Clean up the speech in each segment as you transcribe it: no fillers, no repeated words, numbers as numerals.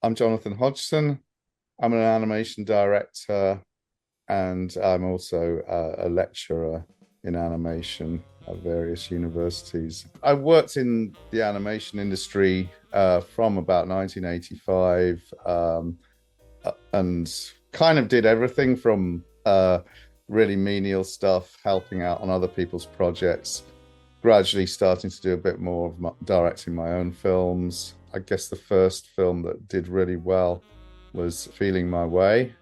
I'm Jonathan Hodgson. I'm an animation director and I'm also a lecturer in animation at various universities. I worked in the animation industry from about 1985 and kind of did everything from really menial stuff, helping out on other people's projects, gradually starting to do a bit more of directing my own films. I guess the first film that did really well was Feeling My Way,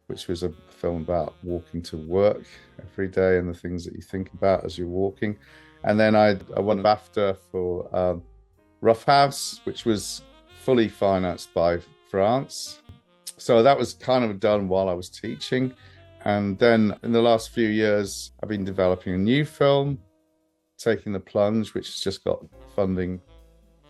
which was a film about walking to work every day and the things that you think about as you're walking. And then I won BAFTA for Roughhouse, which was fully financed by France. So that was kind of done while I was teaching. And then in the last few years, I've been developing a new film, Taking the Plunge, which has just got funding.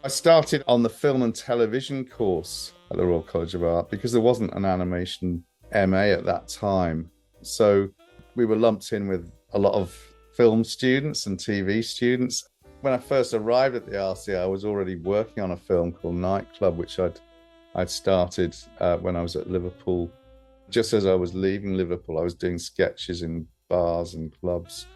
I started on the film and television course at the Royal College of Art because there wasn't an animation MA at that time. So we were lumped in with a lot of film students and TV students. When I first arrived at the RCA, I was already working on a film called Nightclub, which I'd started when I was at Liverpool. Just as I was leaving Liverpool, I was doing sketches in bars and clubs.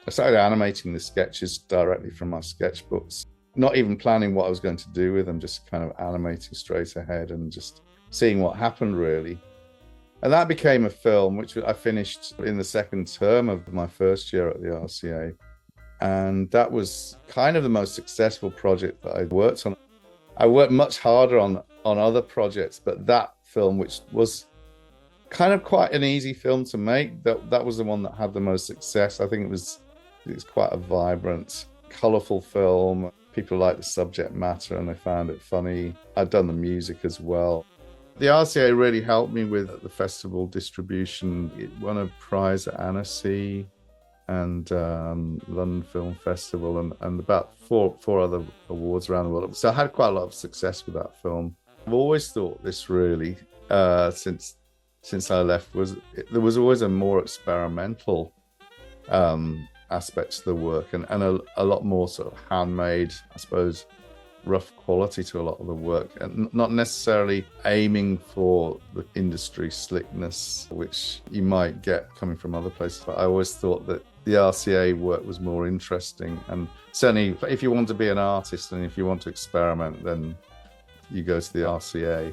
I started animating the sketches directly from my sketchbooks, not even planning what I was going to do with them, just kind of animating straight ahead and just seeing what happened, really. And that became a film which I finished in the second term of my first year at the RCA. And that was kind of the most successful project that I worked on. I worked much harder on other projects, but that film, which was kind of quite an easy film to make, that was the one that had the most success. I think it was quite a vibrant, colourful film. People liked the subject matter and they found it funny. I'd done the music as well. The RCA really helped me with the festival distribution. It won a prize at Annecy and London Film Festival and about four other awards around the world. So I had quite a lot of success with that film. I've always thought this really, since I left, there was always a more experimental aspects to the work and a lot more sort of handmade, I suppose, rough quality to a lot of the work, and not necessarily aiming for the industry slickness which you might get coming from other places. But I always thought that the RCA work was more interesting, and certainly if you want to be an artist and if you want to experiment, then you go to the RCA.